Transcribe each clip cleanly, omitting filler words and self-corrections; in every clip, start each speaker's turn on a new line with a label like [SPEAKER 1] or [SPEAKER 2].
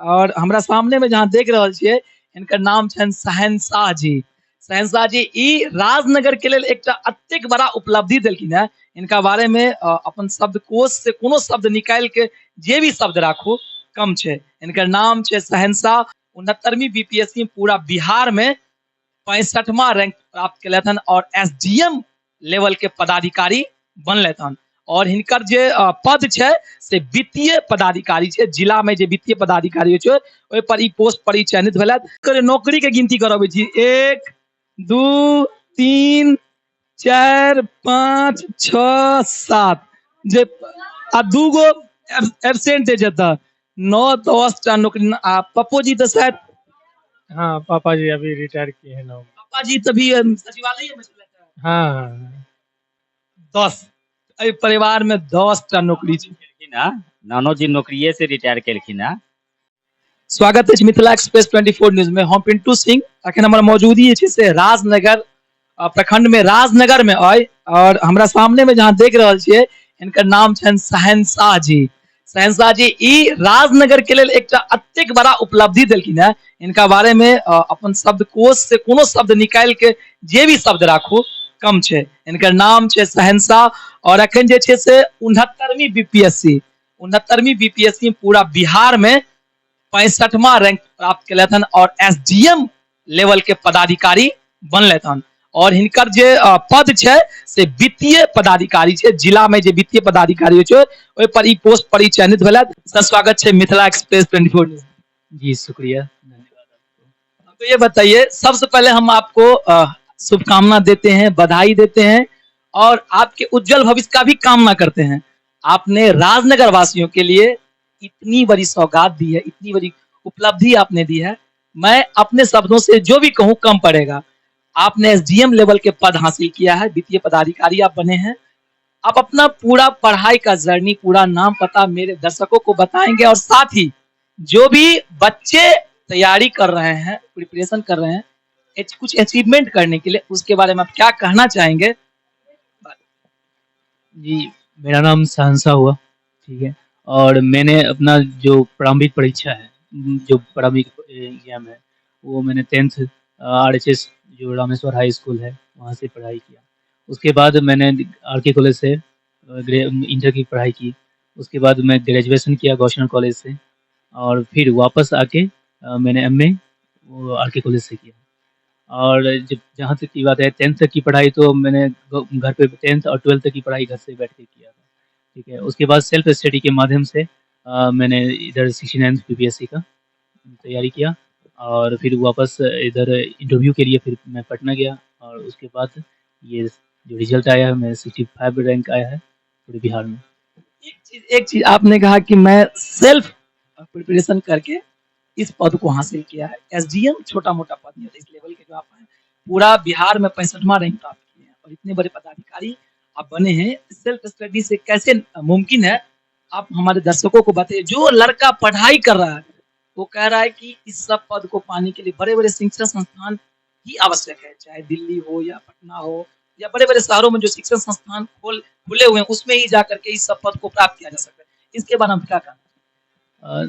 [SPEAKER 1] और हमरा सामने में जहाँ देख रहल छियै हिनकर नाम छनि शहंशाह जी। शहंशाह जी ई राजनगर के लेल एकटा अतेक बड़ा उपलब्धि देलखिन है। इनका बारे में अपन शब्दकोश से कोनो शब्द निकाल के जे भी शब्द राखू कम छै। इनकर नाम छै शहंशाह। 69वीं बीपीएससी पूरा बिहार में 65वां रैंक प्राप्त केलथि हन और एसडीएम लेवल के पदाधिकारी बनलथि हन। और हिनकर जे पद छै से वित्तीय पदाधिकारी छै। जिला में जे वित्तीय पदाधिकारी छै ओहि पर ई पोस्ट पर ई चयनित भेलथि। एकर नौकरी के गिनती करबै छी 1 2 3 4 5 6 7 जे आ दूगो एब्सेंट है जता 9 10 टा नौकरी। आ पप्पू जी तो शायद
[SPEAKER 2] हाँ, पापा जी अभी रिटायर किए हैं ना।
[SPEAKER 1] पापा जी तभी सचिवालय में चले थे।
[SPEAKER 2] हाँ
[SPEAKER 1] 10 एहि परिवार में 10 टा नौकरी छै।
[SPEAKER 3] नानो जी नौकरिये से रिटायर केलखिन है।
[SPEAKER 1] स्वागत है मिथिला एक्सप्रेस 24 न्यूज में। हम पिंटू सिंह अखन हमर मौजूदगी छै से राजनगर प्रखंड में राजनगर में आए। और हमरा सामने में जहाँ देख रहल छियै हिनकर नाम छनि शहंशाह जी। शहंशाह जी ई राजनगर के लेल एकटा अतेक बड़ा उपलब्धि देलखिन है। इनका बारे में अपन शब्दकोश से कोनो शब्द निकाल के जे भी शब्द राखू कम छै। इनकर नाम छै शहंशाह। और अखन जे छै से 69वीं बीपीएससी पूरा बिहार में 65वां रैंक प्राप्त केलथि हन और एसडीएम लेवल के पदाधिकारी बनलथि हन। और हिनकर जे पद छै से वित्तीय पदाधिकारी छै। जिला में जे वित्तीय पदाधिकारी छै ओहि पर ई पोस्ट पर ई चयनित भेलथि। सर स्वागत है मिथिला एक्सप्रेस 24 न्यूज।
[SPEAKER 2] जी शुक्रिया, धन्यवाद आपको।
[SPEAKER 1] तो ये बताइए सबसे पहले हम आपको शुभकामना देते हैं, बधाई देते हैं और आपके उज्जवल भविष्य का भी कामना करते हैं। आपने राजनगर वासियों के लिए इतनी बड़ी सौगात दी है, इतनी बड़ी उपलब्धि आपने दी है। मैं अपने शब्दों से जो भी कहूँ कम पड़ेगा। आपने एसडीएम लेवल के पद हासिल किया है, वित्तीय पदाधिकारी आप बने हैं। आप अपना पूरा पढ़ाई का जर्नी, पूरा नाम पता मेरे दर्शकों को बताएंगे और साथ ही जो भी बच्चे तैयारी कर रहे हैं, प्रिपरेशन कर रहे हैं कुछ अचीवमेंट करने के लिए, उसके बारे में आप क्या कहना चाहेंगे?
[SPEAKER 2] जी मेरा नाम शहंशाह हुआ, ठीक है। और मैंने अपना जो प्रारंभिक परीक्षा है, जो प्रारंभिक एग्जाम है, वो मैंने 10th RHS जो रामेश्वर हाई स्कूल है वहाँ से पढ़ाई किया। उसके बाद मैंने RK कॉलेज से इंटर की पढ़ाई की। उसके बाद मैं ग्रेजुएशन किया गौशरण कॉलेज से और फिर वापस आके मैंने MA वो RK कॉलेज से किया। और जब जहाँ तक की बात है 10th तक की पढ़ाई तो मैंने घर पे 10th और 12th तक की पढ़ाई घर से बैठ के किया था, ठीक है। उसके बाद सेल्फ स्टडी के माध्यम से मैंने इधर 69th बीपीएससी का तैयारी किया और फिर वापस इधर इंटरव्यू के लिए फिर मैं पटना गया और उसके बाद ये जो रिजल्ट आया है मैं 65 रैंक आया है पूरे बिहार में।
[SPEAKER 1] एक चीज आपने कहा कि मैं सेल्फ प्रिपरेशन करके इस पद को हासिल किया है। एसडीएम छोटा मोटा पद नहीं होता, इस लेवल के जो आप हैं पूरा बिहार में 65वां रैंक प्राप्त किए हैं और इतने बड़े पदाधिकारी आप बने हैं। सेल्फ स्टडी से कैसे मुमकिन है आप हमारे दर्शकों को बताइए। जो लड़का पढ़ाई कर रहा है वो कह रहा है कि इस सब पद को पाने के लिए बड़े बड़े शिक्षण संस्थान ही आवश्यक है, चाहे दिल्ली हो या पटना हो या बड़े बड़े शहरों में जो शिक्षण संस्थान खुले हुए हैं उसमें ही जाकर के इस सब पद को प्राप्त किया जा सकता है। इसके बारे में क्या कहना?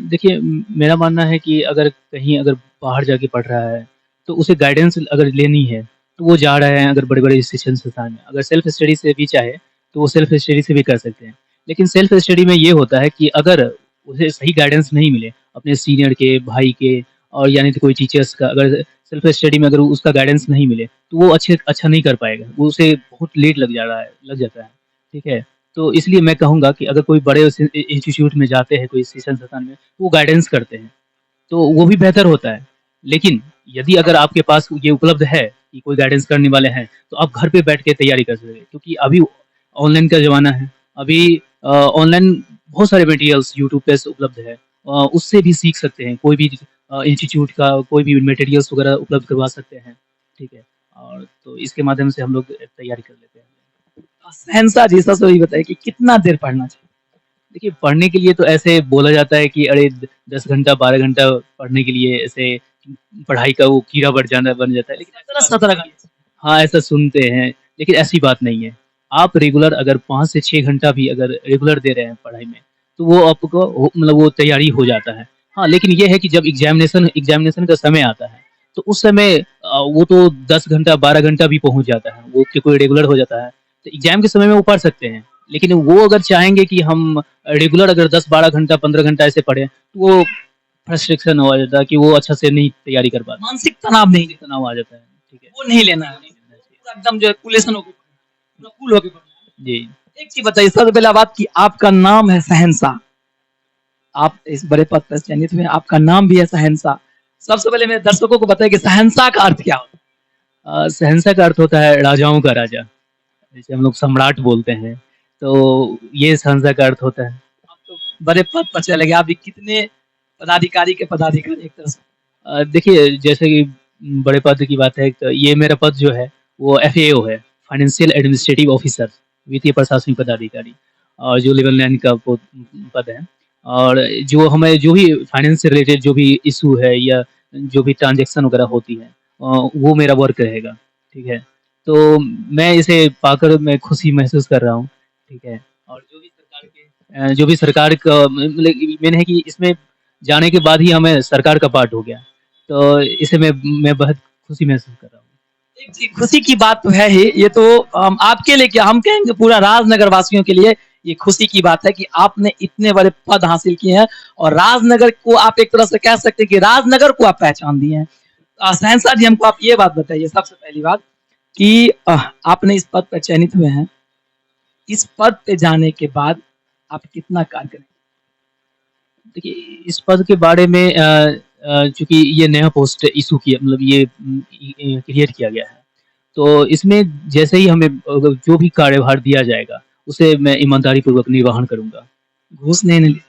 [SPEAKER 2] देखिए मेरा मानना है कि अगर कहीं अगर बाहर जाके पढ़ रहा है तो उसे गाइडेंस अगर लेनी है तो वो जा रहे हैं अगर बड़े-बड़े शिक्षण संस्थान में। अगर सेल्फ स्टडी से भी चाहे तो वो सेल्फ स्टडी से भी कर सकते हैं। लेकिन सेल्फ स्टडी में ये होता है कि अगर उसे सही गाइडेंस नहीं मिले अपने सीनियर के, भाई के और यानी कि कोई टीचर्स का, अगर सेल्फ स्टडी में अगर उसका गाइडेंस नहीं मिले तो वो अच्छा नहीं कर पाएगा। वो उसे बहुत लेट लग जाता है, ठीक है। तो इसलिए मैं कहूँगा कि अगर कोई बड़े इंस्टीट्यूट में जाते हैं, कोई शिक्षण संस्थान में, तो वो गाइडेंस करते हैं, तो वो भी बेहतर होता है। लेकिन यदि अगर आपके पास ये उपलब्ध है कि कोई गाइडेंस करने वाले हैं, तो आप घर पे बैठ के तैयारी कर सकते हैं क्योंकि अभी ऑनलाइन का ज़माना है। अभी ऑनलाइन बहुत सारे मटेरियल्स यूट्यूब पे उपलब्ध है। उससे भी सीख सकते हैं, कोई भी इंस्टीट्यूट का कोई भी मटेरियल्स वगैरह उपलब्ध करवा सकते हैं, ठीक है। और तो इसके माध्यम से हम लोग तैयारी कर लेते हैं।
[SPEAKER 1] शहंशाह जी सबसे ये बताइए कि कितना देर पढ़ना चाहिए?
[SPEAKER 2] देखिए पढ़ने के लिए तो ऐसे बोला जाता है कि अरे 10 घंटा 12 घंटा पढ़ने के लिए ऐसे पढ़ाई का वो कीड़ा बन जाता है, लेकिन
[SPEAKER 1] 17 घंटे।
[SPEAKER 2] हाँ ऐसा सुनते हैं, लेकिन ऐसी बात नहीं है। आप रेगुलर अगर 5 से 6 घंटा भी अगर रेगुलर दे रहे हैं पढ़ाई में तो वो आपको मतलब वो तैयारी हो जाता है। हाँ, लेकिन ये है कि जब एग्ज़ामिनेशन का समय आता है, तो उस समय वो तो 10 घंटा, 12 घंटा भी पहुँच जाता है, वो कि कोई रेगुलर हो जाता है। तो एग्ज़ाम के समय में वो पढ़ सकते हैं, लेकिन वो अगर चाहेंगे कि हम रेगुलर अगर 10-12 घंटा, 15 घंटा ऐसे पढ़ें, तो वो फ्रस्ट्रेशन हो जाता है कि वो अच्छा से नहीं तैयारी कर पाते,
[SPEAKER 1] मानसिक तनाव नहीं लेना,
[SPEAKER 2] तनाव आ जाता है। ठीक है।
[SPEAKER 1] वो नहीं लेना है,
[SPEAKER 2] नहीं लेना चाहिए।
[SPEAKER 1] पूरा एकदम जो है कूलेशन होके पढ़ना है, पूरा कूल होके पढ़ना है।
[SPEAKER 2] जी।
[SPEAKER 1] एक चीज बताइए, सबसे पहले बात कि आपका नाम है शहंशाह, आप इस बड़े पद पर चयनित हुए हैं, आपका नाम भी है शहंशाह। सबसे पहले मेरे दर्शकों को बताइए कि शहंशाह का अर्थ क्या होता
[SPEAKER 2] शहंशाह का अर्थ होता है राजाओं का राजा, जैसे हम लोग सम्राट बोलते हैं, तो ये शहंशाह का अर्थ होता है।
[SPEAKER 1] है? आप तो बड़े पद पर चले गए, आप भी कितने पदाधिकारी के पदाधिकारी एक तरह से।
[SPEAKER 2] देखिए जैसे कि बड़े पद की बात है, तो ये मेरा पद जो है वो एफएओ है, फाइनेंशियल एडमिनिस्ट्रेटिव ऑफिसर, वित्तीय प्रशासनिक पदाधिकारी, और जो लेवल 9 का पद है। और जो हमें जो भी फाइनेंस से रिलेटेड जो भी इशू है या जो भी ट्रांजैक्शन वगैरह होती है, वो मेरा वर्क रहेगा। ठीक है। तो मैं इसे पाकर मैं खुशी महसूस कर रहा हूँ। ठीक है। और जो भी सरकार का मतलब मेन है कि इसमें जाने के बाद ही हमें सरकार का पार्ट हो गया। तो इसे मैं बहुत खुशी महसूस कर रहा हूँ।
[SPEAKER 1] एक चीज खुशी की बात तो है ही, ये तो आपके लिए क्या, हम कहेंगे पूरा राजनगर वासियों के लिए ये खुशी की बात है कि आपने इतने बड़े पद हासिल किए हैं और राजनगर को आप एक तरह से कह सकते हैं कि राजनगर को आप पहचान दिए हैं। शहंशाह जी, हमको आप ये बात बताइए, सबसे पहली बात कि आपने इस पद पर चयनित हुए हैं, इस पद पे जाने के बाद आप कितना कार्य करेंगे?
[SPEAKER 2] देखिए इस पद के बारे में चूँकि ये नया पोस्ट इश्यू किया, मतलब ये क्रिएट किया गया है। तो इसमें जैसे ही हमें जो भी कार्यभार दिया जाएगा, उसे मैं ईमानदारी पूर्वक निर्वहन करूँगा।
[SPEAKER 1] घूस नहीं मिली?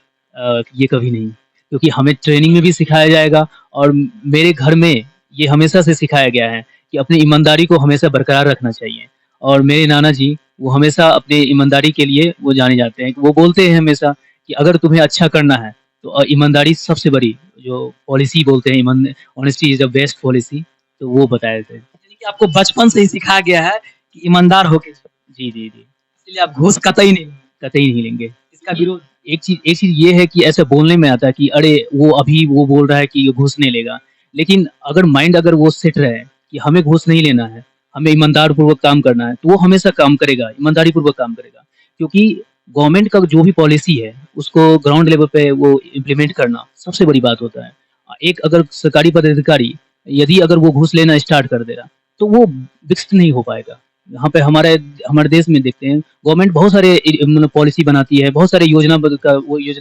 [SPEAKER 2] ये कभी नहीं, क्योंकि हमें ट्रेनिंग में भी सिखाया जाएगा और मेरे घर में ये हमेशा से सिखाया गया है कि अपनी ईमानदारी को हमेशा बरकरार रखना चाहिए। और मेरे नाना जी वो हमेशा अपनी ईमानदारी के लिए वो जाने जाते हैं। वो बोलते हैं हमेशा कि अगर तुम्हें अच्छा करना है तो ईमानदारी सबसे बड़ी जो पॉलिसी बोलते हैं, ईमान honesty is the best policy, तो वो बताए थे।
[SPEAKER 1] यानी कि आपको बचपन से ही सिखाया गया है कि ईमानदार होके चलो,
[SPEAKER 2] जी, जी, जी।
[SPEAKER 1] इसलिए आप घूस कतई नहीं लेंगे,
[SPEAKER 2] कतई नहीं लेंगे।
[SPEAKER 1] इसका विरोध।
[SPEAKER 2] एक चीज़ ये है कि ऐसा बोलने में आता है कि अरे वो अभी वो बोल रहा है कि ये घूस नहीं लेगा। लेकिन अगर माइंड अगर वो सेट रहे कि हमें घूस नहीं लेना है, हमें ईमानदार पूर्वक काम करना है, तो वो हमेशा काम करेगा, ईमानदारी पूर्वक काम करेगा। क्योंकि गवर्नमेंट का जो भी पॉलिसी है, उसको ग्राउंड लेवल पे वो इम्प्लीमेंट करना सबसे बड़ी बात होता है। एक अगर सरकारी पदाधिकारी यदि अगर वो घूस लेना स्टार्ट कर देगा, तो वो विकसित नहीं हो पाएगा। यहाँ पे हमारे देश में देखते हैं गवर्नमेंट बहुत सारे मतलब पॉलिसी बनाती है, बहुत सारे योजना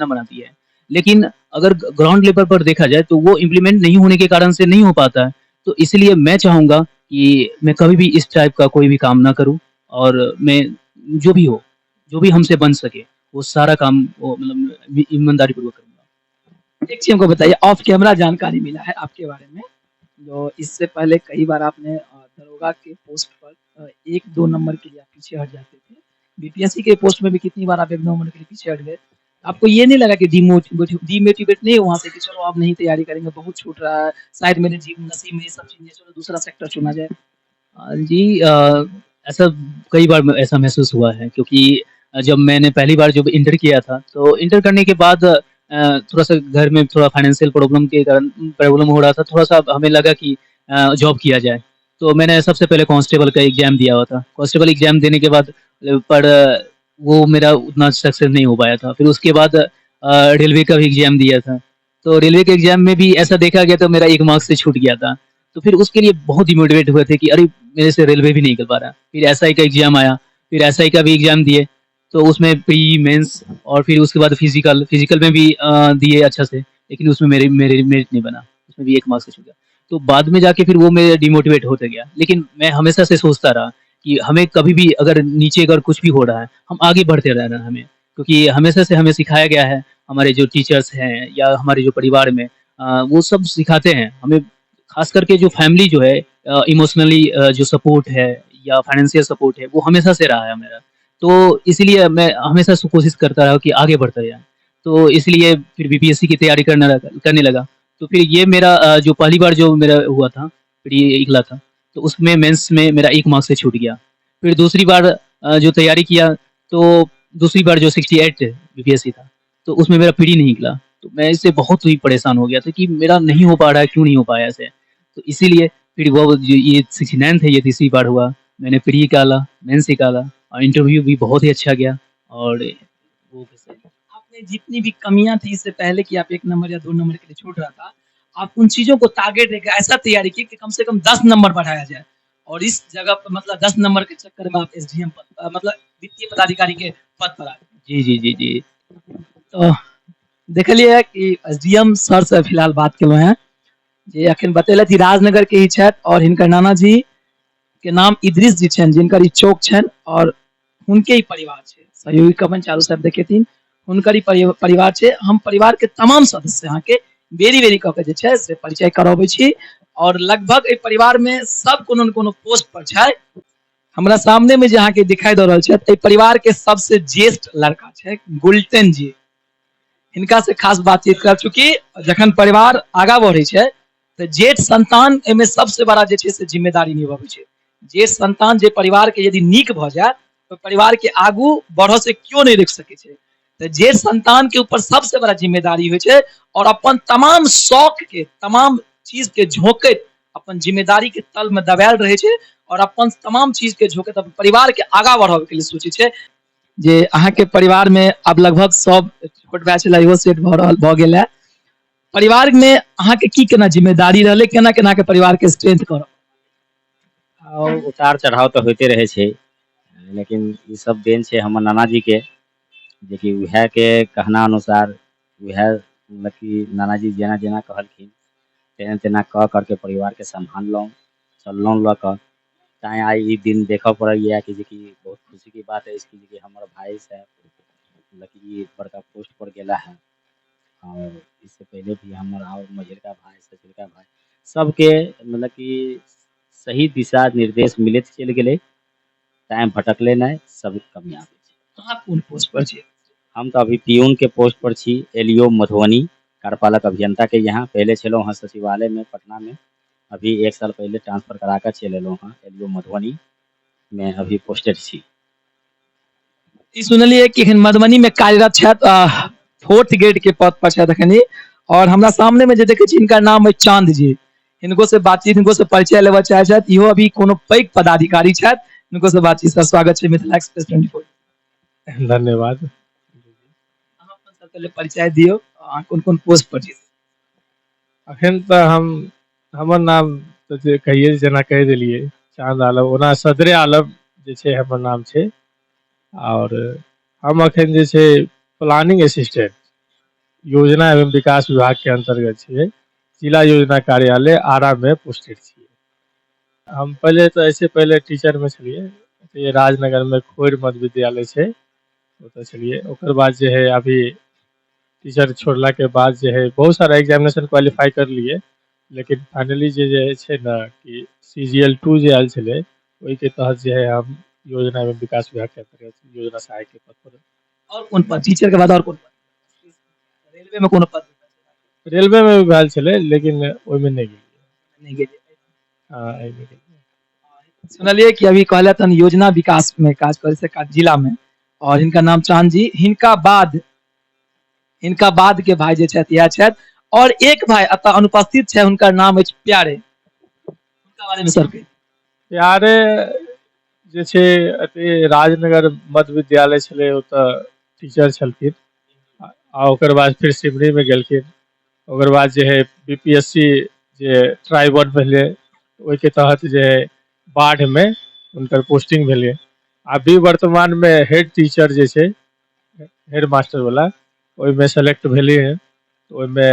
[SPEAKER 2] बनाती है। लेकिन अगर ग्राउंड लेवल पर देखा जाए तो वो इम्प्लीमेंट नहीं होने के कारण से नहीं हो पाता है। तो इसलिए मैं चाहूँगा कि मैं कभी भी इस टाइप का कोई भी काम ना करूँ और मैं जो भी हो, जो भी हमसे बन सके, वो सारा काम वो मतलब ईमानदारी पूर्वक करूँगा।
[SPEAKER 1] एक चीज हमको बताइए, ऑफ कैमरा जानकारी मिला है आपके बारे में, जो इससे पहले कई बार आपने दरोगा के पोस्ट पर 1-2 नंबर के लिए आप पीछे हट जाते थे। बीपीएससी के पोस्ट में भी कितनी बार आप 1 नंबर के लिए पीछे हट गए। आपको ये नहीं लगा कि डीमोटिवेट नहीं हुए वहाँ से कि चलो अब नहीं तैयारी करेंगे, बहुत छूट रहा है, शायद मेरे जीवन नसीब में ये सब चीज़ें, चलो दूसरा सेक्टर चुना जाए?
[SPEAKER 2] जी ऐसा कई बार ऐसा महसूस हुआ है, क्योंकि जब मैंने पहली बार जब इंटर किया था, तो इंटर करने के बाद थोड़ा-सा घर में थोड़ा फाइनेंशियल प्रॉब्लम के कारण प्रॉब्लम हो रहा था, थोड़ा-सा हमें लगा कि जॉब किया जाए। तो मैंने सबसे पहले कांस्टेबल का एग्ज़ाम दिया हुआ था। कांस्टेबल एग्ज़ाम देने के बाद पर वो मेरा उतना सक्सेस नहीं हो पाया था। फिर उसके बाद रेलवे का भी एग्ज़ाम दिया था। तो रेलवे के एग्ज़ाम में भी ऐसा देखा गया तो मेरा 1 मार्क्स से छूट गया था। तो फिर उसके लिए बहुत डिमोटिवेट हुए थे कि अरे! मेरे से रेलवे भी नहीं निकल पा रहा। फिर एसआई का एग्ज़ाम आया, फिर एसआई का भी एग्ज़ाम दिए, तो उसमें प्री, मेंस और फिर उसके बाद फिज़िकल में भी दिए अच्छा से, लेकिन उसमें मेरे मेरे मेरिट नहीं बना, उसमें भी 1 मार्क्स से छूट गया। तो बाद में जाके फिर वो मैं डिमोटिवेट होते गया। लेकिन मैं हमेशा से सोचता रहा कि हमें कभी भी अगर नीचे अगर कुछ भी हो रहा है, हम आगे बढ़ते रहना है हमें। क्योंकि हमेशा से हमें सिखाया गया है, हमारे जो टीचर्स हैं या हमारे जो परिवार में वो सब सिखाते हैं हमें, खास करके जो फैमिली जो है इमोशनली जो सपोर्ट है या फाइनेंशियल सपोर्ट है, वो हमेशा से रहा है मेरा। तो इसलिए मैं हमेशा से कोशिश करता रहा कि आगे बढ़ता जाए। तो इसलिए फिर बीपीएससी की तैयारी करने लगा। तो फिर ये मेरा जो पहली बार जो मेरा हुआ था, फिर ये निकला था, तो उसमें मेंस में मेरा 1 मार्क्स से छूट गया। फिर दूसरी बार जो तैयारी किया, तो दूसरी बार जो 68 बीपीएससी था, तो उसमें मेरा प्री नहीं निकला। तो मैं इससे बहुत ही परेशान हो गया था कि मेरा नहीं हो पा रहा है, क्यों नहीं हो पाया ऐसे। तो इसीलिए फिर वो जो ये 69th है, ये तीसरी बार हुआ। मैंने प्री निकाला, मेंस निकाला और इंटरव्यू भी बहुत ही अच्छा गया। और वो कैसे
[SPEAKER 1] आपने जितनी भी कमियां थी इससे पहले कि आप 1 नंबर या 2 नंबर के लिए छूट रहा था, आप उन चीज़ों को टारगेट देके ऐसा तैयारी की कि कम से कम 10 नंबर बढ़ाया जाए और इस जगह पे मतलब 10 नंबर के चक्कर में आप एसडीएम पद मतलब वित्तीय पदाधिकारी के पद पर आए।
[SPEAKER 2] जी, जी, जी, जी।
[SPEAKER 1] तो देखलिए कि एसडीएम सर से फिलहाल बात केलहुँ हैं जे अखन बतेलथि राजनगर के ही छथि और हिनकर नाना जी के नाम इदरीश जी छनि, जिनकर ई चौक छनि और हुनके ही परिवार छै। सहयोगी कमन चारू साइड देखेथिन, हुनकर ही परिवार छै। हम परिवार के तमाम सदस्य अहाँ के बेरी-बेरी कऽ के जे छै से परिचय करबै छी और लगभग एहि परिवार में सब कोनो न कोनो पोस्ट पर छै। हमरा सामने में जे अहाँ के दिखाई दऽ रहल छथि, एहि परिवार के सबसे ज्येष्ठ लड़का छै गुलटेन जी। हिनका से खास बातचीत कर चूँकि जखन परिवार आगाँ बढ़ै छै तऽ जेठ संतान एहिमे सबसे बड़ा जे छै से जिम्मेदारी निभाबै छै। जेठ संतान जे परिवार के यदि नीक भऽ जाय तो परिवार के आगू बढ़ऽ से क्यों नहीं रोक सकै छै। तऽ जेठ संतान के ऊपर सबसे बड़ा जिम्मेदारी होइ छै और अपन तमाम शौक के तमाम चीज के झोंकैत अपन जिम्मेदारी के तल में दबायल रहे छै और अपन तमाम चीज के झोंकैत अपन परिवार के आगाँ बढ़ाबै के लिए सोचै छै। जे अहाँ के परिवार में अब लगभग सब छोट भाई छला इहो सेट भऽ गेल है। परिवार में अहाँ के की केना जिम्मेदारी रहलै, केना केना के परिवार के स्ट्रेंथ करब।
[SPEAKER 3] और उतार चढ़ाव तो होते रहे छे, लेकिन ई सब देन छे हमर नाना जी के, जे कि उहे के कहना अनुसार उहे मतलब कि नाना जी जेना जेना कहलखिन तेना तेना कह करके परिवार के सम्हारलहुँ, चललहुँ लऽ कऽ। तैं आइ ई दिन देखऽ पड़ैया कि जे कि बहुत खुशी की बात है इसकी कि हमर भाई साहब मतलब कि बड़का पोस्ट पर गेला है। और इससे पहले भी हमर और मझिलका भाई, सझिलका भाई सबके मतलब कि सही दिशा निर्देश मिलैत चलि गेलै, तैं भटकले नहीं, सब कामयाब छै।
[SPEAKER 1] अहाँ कोन पोस्ट पर छियै।
[SPEAKER 3] हम तो अभी पीयून के पोस्ट पर छी, एलईओ मधुबनी कार्यपालक अभियंता के यहाँ पहले छलहुँ हँ सचिवालय में पटना में। अभी 1 साल पहले ट्रांसफर करा कर चलि एलहुँ हँ एलईओ मधुबनी में अभी पोस्टेड छी।
[SPEAKER 1] ई सुनलिए कि एखन मधुबनी में कार्यरत छथि, 4th ग्रेड के पद पर छथि एखन ई। और हमरा सामने में जे देखै छी हिनकर नाम है चांद जी। हिनको से बातचीत, हिनको से परिचय लेबऽ चाहै छथि। इहो अभी कोनो पैघ पदाधिकारी छथि। हिनको से बातचीत सर, स्वागत छै मिथिला एक्सप्रेस 24।
[SPEAKER 4] धन्यवाद।
[SPEAKER 1] अहाँ अपन सबके लिए परिचय दियौ, अहाँ कोन कोन पोस्ट पर छी।
[SPEAKER 4] अखन तऽ हमर नाम तऽ जे कहिए जेना कहि देलियै चांद आलम, ओना सदरे आलम जे छै हमर नाम छै। और हम अखन जे छै प्लानिंग असिस्टेंट योजना एवं विकास विभाग के अंतर्गत छियै, जिला योजना कार्यालय आरा में पोस्टेड छियै। हम पहले तो ऐसे पहले टीचर में छलियै, ये राजनगर में खोर मध्य विद्यालय छै ओतऽ छलियै। ओकर बाद जे है अभी टीचर छोड़ला के बाद जे है बहुत सारा एग्जामिनेशन क्वालिफाई कर लिए, लेकिन फाइनली जे छै ना कि CGL-2 जे आयल छलै ओहि के तहत जे है हम योजना एवं विकास विभाग के अंतर्गत योजना सहायक के पद पर।
[SPEAKER 1] और कोन पद, टीचर के बाद और कोन पद, रेलवे में कोनो पद।
[SPEAKER 4] रेलवे में भी भेल छलै लेकिन ओहिमे नहीं गेलियै।
[SPEAKER 1] नहीं गेलियै।
[SPEAKER 4] हाँ, एहिमे गेलियै।
[SPEAKER 1] सुनलिए कि अभी कहलथि हन योजना विकास में काज करै से जिला में, और हिनका नाम चांद जी। हिनका बाद के भाई जे छथि इएह छथि। और एक भाई अतः अनुपस्थित छै, हुनकर नाम अछि प्यारे। हुनका बारे में सर कहियौ।
[SPEAKER 4] प्यारे जे छै अथी राजनगर मध्य विद्यालय छलै ओतऽ टीचर छलखिन, आ ओकर बाद फिर सिमरी में गेलखिन। ओकर बाद जे है BPSC जे ट्राई 1 भेलै ओहि के तहत जे है बाढ़ में उनकर पोस्टिंग भेलै। अभी वर्तमान में हेड टीचर जे छै, हेड मास्टर वाला ओहिमे सेलेक्ट भेली है, तो ओहिमे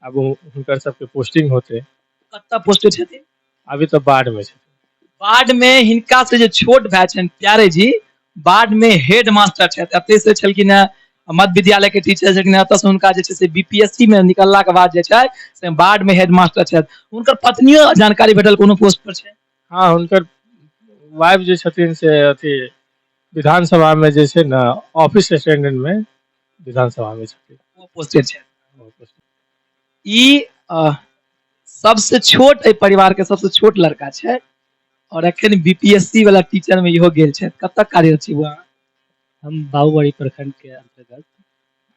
[SPEAKER 4] अब हुनकर सबके पोस्टिंग होते।
[SPEAKER 1] कतऽ पोस्टेड छथिन।
[SPEAKER 4] अभी तो बाढ़ में छथिन।
[SPEAKER 1] बाढ़ में हिनका से जे छोट भाई छनि प्यारे जी, बाढ़ में हेड मास्टर छथि। एतै से छलखिन हैं मध्य विद्यालय के टीचर छलखिन हैं, एतऽ से हुनका जे छै से BPSC में निकलला के बाद जे छै से बाढ़ में हेड मास्टर छथि। हुनकर पत्नियो जानकारी भेटल कोनो पोस्ट पर छै।
[SPEAKER 4] हाँ, हुनकर वाइफ जे छथिन से अथी विधानसभा में जे छै ना ऑफिस अटेंडेंट में विधानसभा में छथिन।
[SPEAKER 1] वो पोस्टेड छै। ई सबसे छोट एहि परिवार के सबसे छोट लड़का छै और एखन BPSC वाला टीचर में इहो गेल छथि। कतऽ कार्यरत छी बउआ।
[SPEAKER 2] हम बाबूबाड़ी प्रखंड के अंतर्गत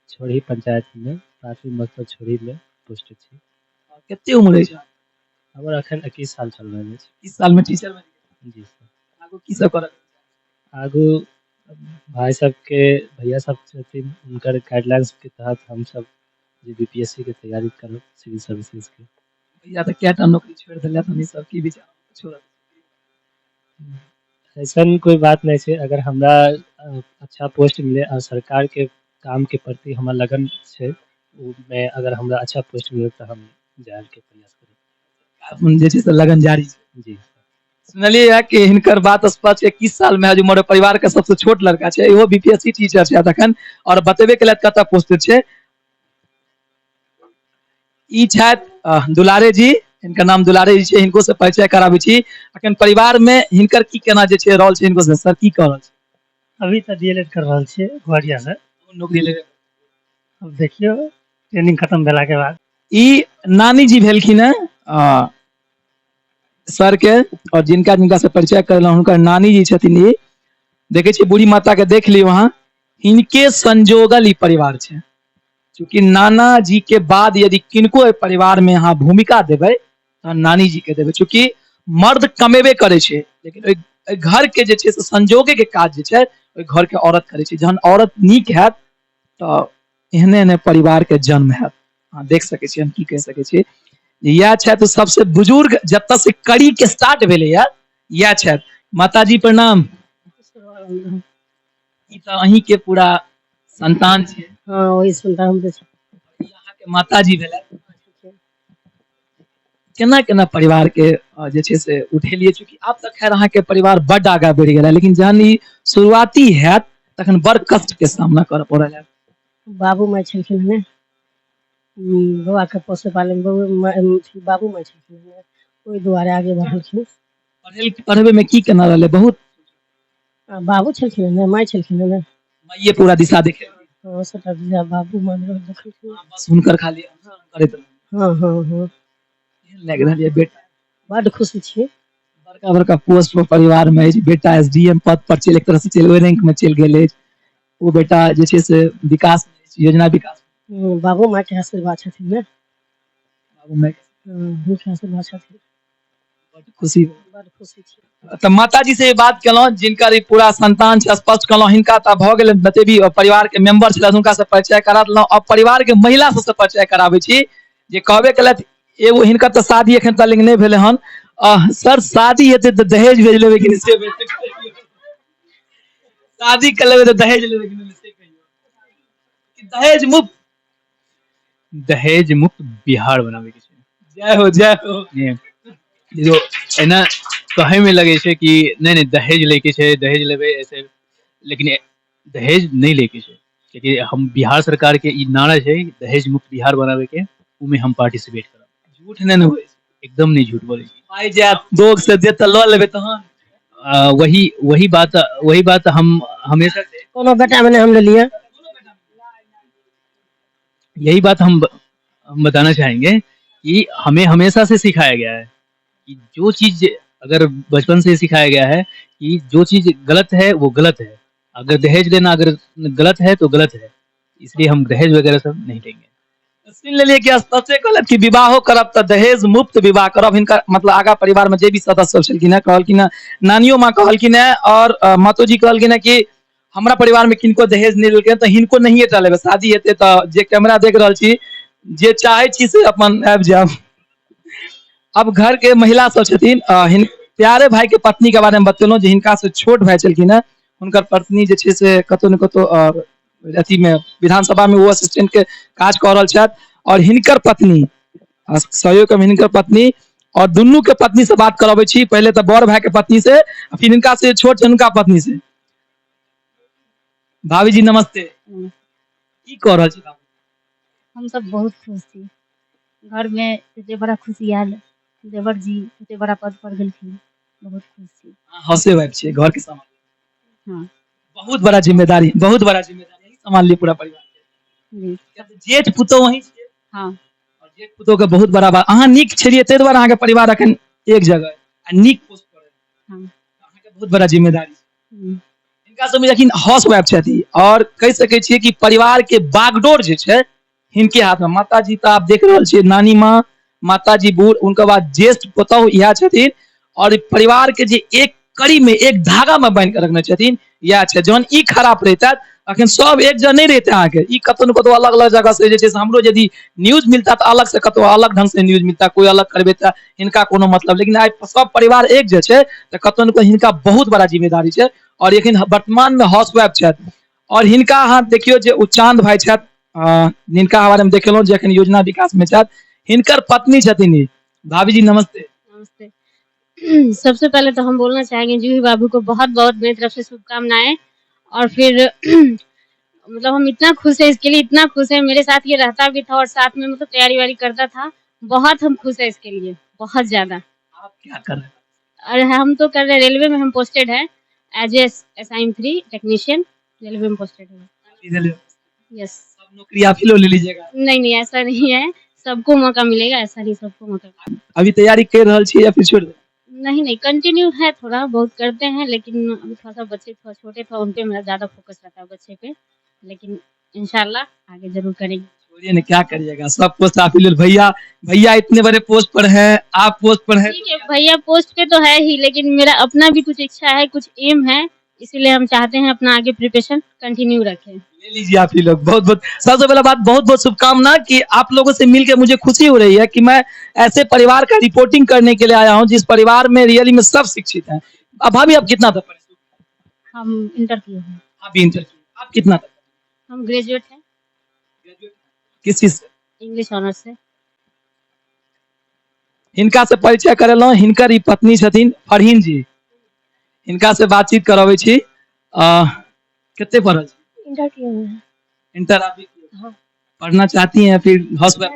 [SPEAKER 2] छोरही पंचायत में प्राथमिक मस्तर छोड़ी में पोस्टेड छी।
[SPEAKER 1] कते उम्र अछि?
[SPEAKER 2] हमर अखन 21 साल चल रहल अछि।
[SPEAKER 1] इस साल में टीचर बन
[SPEAKER 2] जी सर।
[SPEAKER 1] आगू की सब करब?
[SPEAKER 2] आगू भाई सब के भैया सब छथिन उनकर गाइडलाइंस के तहत हम सब जे बीपीएससी के तैयारी करब सिविल सर्विसेज के।
[SPEAKER 1] भैया तो क्या नौकरी छोड़ दिला हमनी सब की विचार छोड़
[SPEAKER 2] ऐसन कोई बात नहीं है, अगर हमरा अच्छा पोस्ट मिले और सरकार के काम के प्रति हमारा लगन है, में अगर हमरा अच्छा पोस्ट मिले तो हम जाए के प्रयास करब।
[SPEAKER 1] अपन जे छै से लगन जारी छै।
[SPEAKER 2] जी
[SPEAKER 1] सुनलिए है कि हिनकर बात स्पष्ट 21 साल में जो मोर परिवार के सबसे छोट लड़का छै, इहो बीपीएससी टीचर छै तखन, और बतेबे केलत कतऽ पोस्टेड छै। ई छथि दुलारे जी, इनका नाम दुलारे जी छै, हिनको से परिचय कराबै छी। अखन परिवार में हिनकर की केना जे छै रोल छै, हिनको से सर की कह रहल छै?
[SPEAKER 5] अभी तो डीएलएड कर रहल छियै ग्वालियर से।
[SPEAKER 1] नौकरी लेबै?
[SPEAKER 5] अब देखियो ट्रेनिंग खत्म भेला के बाद।
[SPEAKER 1] ई नानी जी भेलखिन है सर के, और जिनका जिनका से परिचय करलहुँ हुनकर नानी जी छथिन। ई देखे छियै बूढ़ी माता के देख लियो वहाँ, इनके संजोगल ई परिवार छै। चूंकि नाना जी के बाद यदि किनको परिवार में अहाँ भूमिका देबै तो नानी जी के देबै। चूंकि मर्द कमेबे करे छै, लेकिन ओइ घर के जे छै से संजोगे के काज जे छै ओइ घर के औरत करे छै। जहन औरत नीक हैत तो एहने एहने परिवार के जन्म हैत। अहाँ देख सकै छी, हम की कह सकै छी। यह छथि सबसे बुजुर्ग, जतऽ से कड़ी के स्टार्ट भेलै यह छथि। माता जी प्रणाम। ई तो अहीं के पूरा संतान छै।
[SPEAKER 5] हाँ वही संतान तो छै।
[SPEAKER 1] यहाँ के माता जी भेलै। केना केना परिवार के जे छै से उठेलिए? चूंकि आब तक खैर अहाँ के परिवार बड आगा बढ़ गेल है, लेकिन जहन ई शुरुआती हैत तखन बड़ कष्ट के सामना करऽ पड़ल है।
[SPEAKER 5] बाबू माय छलखिन ने, बौआ के पोसे पाले में बाबू माय छलखिन ने, ओहि दुआरे आगे बढ़लखिन।
[SPEAKER 1] पढ़ेबे में की केना रहलै? बहुत
[SPEAKER 5] बाबू छलखिन ने, माय छलखिन ने।
[SPEAKER 1] माइये पूरा दिशा देखे,
[SPEAKER 5] हाँ सबटा दिशा बाबू माय देखलखिन।
[SPEAKER 1] बस हुनकर खाली करैत रहू।
[SPEAKER 5] हाँ हाँ हाँ
[SPEAKER 1] लागि रहल है बेटा,
[SPEAKER 5] बड़ खुशी छी।
[SPEAKER 1] बड़का बड़का पोस्ट पर परिवार में अछि, बेटा एसडीएम पद पर चलि, एक तरह से चलि ओहि रैंक में चलि गेल अछि। वो बेटा जे छै से विकास योजना विकास
[SPEAKER 5] बाबू माय के आशीर्वाद छथिन ने।
[SPEAKER 1] बाबू माय
[SPEAKER 5] हुनके आशीर्वाद छथिन।
[SPEAKER 1] बड़ खुशी।
[SPEAKER 5] बड़ खुशी छी।
[SPEAKER 1] तो माता जी से बात केलहुँ, जिनकर ई पूरा संतान छै, स्पष्ट केलहुँ। हिनका तो भऽ गेलै बतेबी, परिवार के मेंबर छलै हुनका से परिचय करा देलहुँ। अब परिवार के महिला सबसे परिचय कराबै छी, जे कहबे केलथि। एगो हिनकर तो शादी एखन तक नहीं भेले हन। सर शादी हेतै तो दहेज भेज लेबै कि से शादी कर लेबै तो दहेज लेबै कि नहीं से कहियो? दहेज मुक्त?
[SPEAKER 2] दहेज मुक्त बिहार बनावे के छै।
[SPEAKER 1] जय हो जय हो।
[SPEAKER 2] जो एना कहे में लगे छै कि नहीं दहेज लेके छै, दहेज लेबै ऐसे, लेकिन दहेज नहीं लेके छै। क्योंकि हम बिहार सरकार के ई नारा छै दहेज मुक्त बिहार बनावे के, उमे हम पार्टिसिपेट करब।
[SPEAKER 1] झूठ नहीं होई,
[SPEAKER 2] एकदम नहीं झूठ बोले छी।
[SPEAKER 1] पाई जात दोग से दे तो लऽ लेबै तहन।
[SPEAKER 2] वही बात हम हमेशा से,
[SPEAKER 5] कोनो बेटा में हम ले लिए।
[SPEAKER 2] यही बात हम बताना चाहेंगे कि हमें हमेशा से सिखाया गया है कि जो चीज अगर बचपन से सिखाया गया है कि जो चीज गलत है वो गलत है, अगर दहेज लेना अगर गलत है तो गलत है, इसलिए हम दहेज वगैरह सब नहीं लेंगे।
[SPEAKER 1] सुन लेलिए कि स्पष्टे कहलत कि विवाहो करब तो दहेज मुक्त विवाह करब। हिनका मतलब आगा परिवार में जे भी सदस्य सब छलखिन है कहलखिन है, नानियो माँ कहलखिन है और मातो जी कहलखिन है कि हमरा परिवार में किनको दहेज नहीं देलकै तो हिनको नहीं टा लेबै। शादी हेतै तो जे कैमरा देख रहल छी, जे चाहे छी से अपन आबि जायब। अब घर के महिला सब छथिन, प्यारे भाई के पत्नी के बारे में बतेलहुँ, जे हिनका से छोट भाई छलखिन है। हुनकर पत्नी जे छै से कतौ न कतौ अथी में विधानसभा में वो असिस्टेंट के काज कऽ रहल छथि। और हिनकर पत्नी सहयोग में हिनकर पत्नी, और दुनू के पत्नी से बात कराबै छी। पहले तो बड़ भाई के पत्नी से, फिर हिनका से छोट छै हुनका पत्नी से। भाभी जी नमस्ते। की कह रहल छी?
[SPEAKER 6] हम सब बहुत खुश छी। घर में एते बड़ा खुशी आयल, देवर जी एते बड़ा पद पर गेलखिन, बहुत खुश छी।
[SPEAKER 1] हंसे वाइफ छियै, घर के संभाल।
[SPEAKER 6] हाँ
[SPEAKER 1] बहुत बड़ा जिम्मेदारी, बहुत बड़ा जिम्मेदारी संभाल लिया पूरा परिवार
[SPEAKER 6] जी।
[SPEAKER 1] के। जेठ पुतौह वही छियै।
[SPEAKER 6] हाँ
[SPEAKER 1] और जेठ पुतौह के बहुत बड़ा बात, अहाँ नीक छलियै ताहि दुआरे अहाँ के परिवार अखन एक जगह आ नीक पोस्ट पर है।
[SPEAKER 6] हाँ
[SPEAKER 1] अहाँ के बहुत बड़ा जिम्मेदारी छै।
[SPEAKER 6] हम्म,
[SPEAKER 1] इनका सब में लेकिन हाउस वाइफ छथि, और कह सकै छियै कि परिवार के बागडोर जे छै हिनके हाथ में माता जी तो आप देख रहल छियै नानी माँ माता जी बूढ़ उनके बाद ज्येष्ठ पुतहु इएह छथिन और परिवार के जे एक कड़ी में एक धागा में बांध के रखने छथिन इएह छै जहन ई खराब रहता अखन सब एक जगह नहीं रहते अहाँके ई कतौ न कतौ अलग अलग जगह से जे छै से हमरो यदि न्यूज मिलता तो अलग से कतौ अलग ढंग से न्यूज मिलता कोई अलग करबे त हिनका कोनो मतलब लेकिन आइ सब परिवार एक जे छै त कतौ न कतौ हिनका बहुत बड़ा जिम्मेदारी छै और एखन वर्तमान में हाउस वाइफ छथि और हिनका अहाँ देखियो जे ओ चांद भाई छथि जिनका बारे में देखेलहुँ जे एखन योजना विकास में छथि हिनकर पत्नी छथिन ई भाभी जी नमस्ते।
[SPEAKER 7] नमस्ते। सबसे पहले तो हम बोलना चाहेंगे जूही बाबू को बहुत बहुत मेरी तरफ से शुभकामनाएं और फिर मतलब हम इतना खुश है इसके लिए इतना खुश है मेरे साथ ये रहता भी था और साथ में मतलब तैयारी वारी करता था बहुत हम खुश है इसके लिए बहुत ज्यादा।
[SPEAKER 1] आप क्या कर रहे हैं?
[SPEAKER 7] और हम तो कर रहे हैं रेलवे में हम पोस्टेड है एज SIM3 टेक्नीशियन रेलवे में पोस्टेड है। यस।
[SPEAKER 1] सब नौकरी आप ही लोग ले लीजिएगा?
[SPEAKER 7] नहीं ऐसा नहीं है सबको मौका मिलेगा ऐसा नहीं सबको मौका।
[SPEAKER 1] अभी तैयारी कर रहल छियै या फिर छोड़ दे?
[SPEAKER 7] नहीं कंटिन्यू है थोड़ा बहुत करते हैं लेकिन अभी थोड़ा सा बच्चे थोड़ा छोटे थे उन पे मेरा ज्यादा फोकस रहता है बच्चे पे लेकिन इंशाल्लाह आगे जरूर करेंगे।
[SPEAKER 1] छोड़िए ना क्या करिएगा सब पोस्ट आप ही ले भैया भैया इतने बड़े पोस्ट पर हैं आप पोस्ट पर हैं।
[SPEAKER 7] ठीक है भैया पोस्ट पे तो है ही लेकिन मेरा अपना भी कुछ इच्छा है कुछ एम है इसीलिए हम चाहते हैं अपना आगे प्रिपरेशन कंटिन्यू रखें।
[SPEAKER 1] ले लीजिए आप ही लोग बहुत बहुत सबसे पहला बात बहुत बहुत शुभकामना कि आप लोगों से मिलकर मुझे खुशी हो रही है कि मैं ऐसे परिवार का रिपोर्टिंग करने के लिए आया हूँ जिस परिवार में रियली में सब शिक्षित हैं। अब भाभी आप कितना तक पढ़े?
[SPEAKER 7] हम इंटर किए हैं।
[SPEAKER 1] आप भी इंटर किए आप कितना तक?
[SPEAKER 7] हम ग्रेजुएट हैं।
[SPEAKER 1] किस चीज से?
[SPEAKER 7] इंग्लिश ऑनर्स से।
[SPEAKER 1] हिनका से परिचय करेलहुँ हिनकर ई पत्नी छथिन फरहीन जी हिनका से बातचीत करबै छी। कितने पढ़ल छी?
[SPEAKER 5] इंटर किए हुए हैं।
[SPEAKER 1] इंटर आप भी किए?
[SPEAKER 5] हाँ।
[SPEAKER 1] पढ़ना चाहती हैं फिर हाउस वाइफ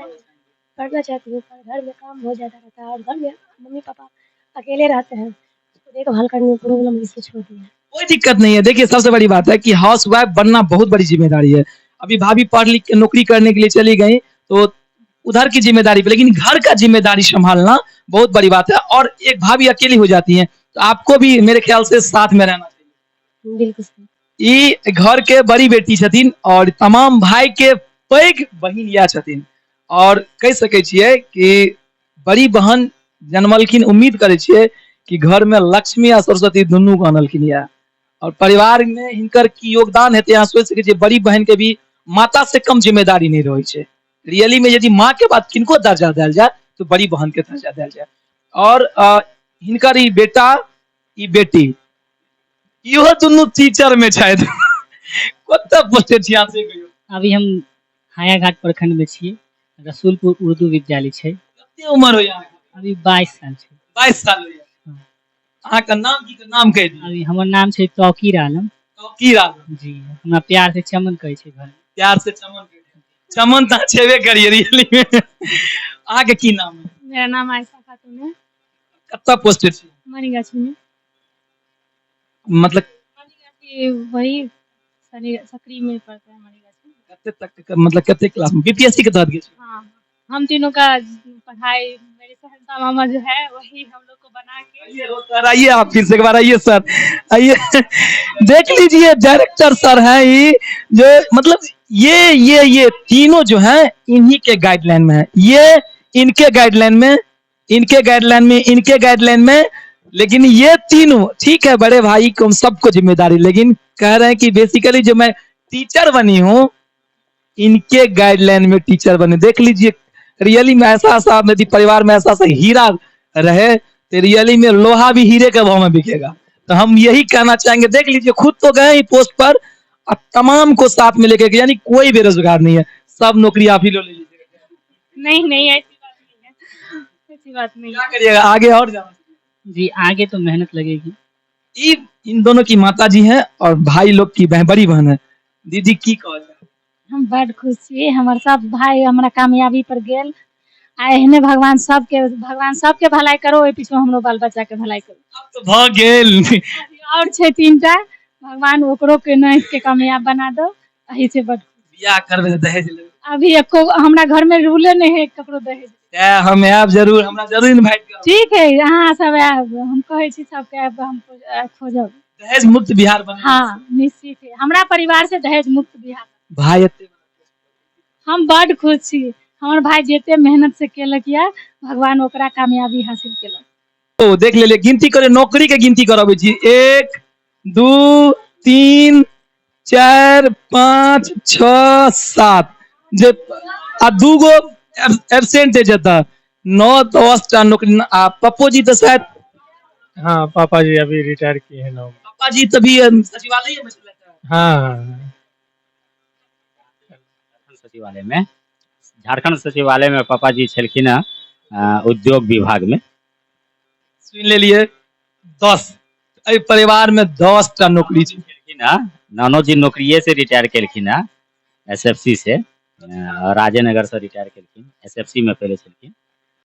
[SPEAKER 5] पढ़ना चाहती हूँ पर घर में काम बहुत ज्यादा रहता है और घर में मम्मी पापा अकेले रहते हैं उसको देखभाल करने में प्रॉब्लम इससे छोड़ दी है।
[SPEAKER 1] कोई दिक्कत नहीं है। देखिए सबसे बड़ी बात है कि हाउस वाइफ बनना बहुत बड़ी जिम्मेदारी है। अभी भाभी पढ़ लिख के नौकरी करने के लिए चली गई तो उधर की जिम्मेदारी पे लेकिन घर का जिम्मेदारी संभालना बहुत बड़ी बात है और एक भाभी अकेली हो जाती है तो आपको भी मेरे ख्याल से साथ में रहना चाहिए।
[SPEAKER 5] बिल्कुल सही।
[SPEAKER 1] ई घर के बड़ी बेटी छथिन और तमाम भाई के पैघ बहिन या छथिन और कह सकै छियै कि बड़ी बहन जन्मलखिन उम्मीद करै छियै कि घर में लक्ष्मी आ सरस्वती दुनू को आनलखिन या और परिवार में हिनकर की योगदान हेतै अहाँ सोचि सकै छियै बड़ी बहन के भी माता से कम जिम्मेदारी नहीं रहै छै। रियली में यदि माँ के बाद किनको दर्जा दिया जाए तो बड़ी बहन के दर्जा दिया जाए और हिनकर ई बेटा ई बेटी इहो दुनू टीचर में छथि। कतऽ पोस्टेड छी अहाँ से कहियो?
[SPEAKER 2] अभी हम हायाघाट प्रखंड में छियै रसूलपुर उर्दू विद्यालय छै।
[SPEAKER 1] कते उम्र होइया अहाँके?
[SPEAKER 2] अभी 22 साल छै।
[SPEAKER 1] 22 साल होइया। अहाँके नाम की नाम कहि दियौ?
[SPEAKER 2] अभी हमर नाम छै तौकीर आलम।
[SPEAKER 1] तौकीर आलम
[SPEAKER 2] जी हमरा प्यार से चमन कहै छै घर।
[SPEAKER 1] प्यार से चमन कहि दियौ। चमन तऽ छेबे करिए रियली में। अहाँके की नाम है?
[SPEAKER 7] मेरा नाम आयशा खातून है।
[SPEAKER 1] कतऽ पोस्टेड छी?
[SPEAKER 7] मनीगाछी में।
[SPEAKER 1] मतलब
[SPEAKER 7] मनीगाछी वही सकरी में पढ़ते हैं मनीगाछी।
[SPEAKER 1] कते तक मतलब कते क्लास में बीपीएससी के तहत गए छी?
[SPEAKER 7] हाँ हम तीनों का पढ़ाई मेरे सहनता मामा जो है वही हम लोग को बना के।
[SPEAKER 1] सर आइए आप फिर से एक बार आइए सर आइए। देख लीजिए डायरेक्टर सर हैं ये जो मतलब ये तीनों जो हैं इन्हीं के गाइडलाइन में है। ये इनके गाइडलाइन में इनके गाइडलाइन में इनके गाइडलाइन में लेकिन ये तीनों ठीक है बड़े भाई को सबको जिम्मेदारी लेकिन कह रहे हैं कि बेसिकली जो मैं टीचर बनी हूँ इनके गाइडलाइन में टीचर बने। देख लीजिए रियली में ऐसा यदि परिवार में ऐसा हीरा रहे तो रियली में लोहा भी हीरे के भाव में बिकेगा। तो हम यही कहना चाहेंगे देख लीजिए खुद तो गए ही पोस्ट पर और तमाम को साथ में लेके यानी कोई बेरोजगार नहीं है सब नौकरी आप ही लो ले लीजिएगा।
[SPEAKER 7] नहीं ऐसी बात नहीं
[SPEAKER 1] क्या करिएगा आगे और जाना?
[SPEAKER 2] जी आगे तो मेहनत लगेगी।
[SPEAKER 1] इन दोनों की माता जी हैं और भाई लोग की बड़ी बहन है। दीदी की कह
[SPEAKER 6] हम बड़ खुश छी हमर सब भाई हमरा कामयाबी पर गेल आ एहने भगवान सबके भलाई करो ओहि पीछे हमरो बाल बच्चा के भलाई करो।
[SPEAKER 1] अब तो भ गेल
[SPEAKER 6] और छै 3टा भगवान ओकरो के नहीं के कामयाब बना दो एही से बड़
[SPEAKER 1] बियाह करबे त दहेज लेबे।
[SPEAKER 6] अभी एको हमरा घर में रूले नहीं है ककरो दहेज।
[SPEAKER 1] हम आब जरूर हमरा जरूर इनवाइट करब।
[SPEAKER 6] ठीक है अहाँ सब आब हम कहै छी सबके आब हम खोजब
[SPEAKER 1] दहेज मुक्त बिहार बने।
[SPEAKER 6] हाँ निश्चित है हमरा परिवार से दहेज मुक्त बिहार।
[SPEAKER 1] भाई एते
[SPEAKER 6] हम बड़ खुश छी। हमर भाई जेते मेहनत से केलक या भगवान ओकरा कामयाबी हासिल केलक।
[SPEAKER 1] तो देख ले गिनती करे, नौकरी के गिनती करबे छी। 1 2 3 4 5 6 7 जे आ दूगो एब्सेंट है जता 9 10 टा नौकरी। आ पप्पो जी तो शायद,
[SPEAKER 4] हाँ पापा जी अभी रिटायर किए हैं 9 में।
[SPEAKER 1] पापा जी तभी सचिवालय में चले थे।
[SPEAKER 4] हाँ
[SPEAKER 3] सचिवालय में, झारखंड सचिवालय में पापा जी छलखिन हँ उद्योग विभाग में।
[SPEAKER 1] सुन ले लिए 10 एहि परिवार में 10 टा नौकरी छै।
[SPEAKER 3] केलखिन हँ, नानो जी नौकरिये से रिटायर केलखिन हँ, एसएफसी से, राजेनगर से रिटायर केलखिन, एसएफसी में पहले छलखिन।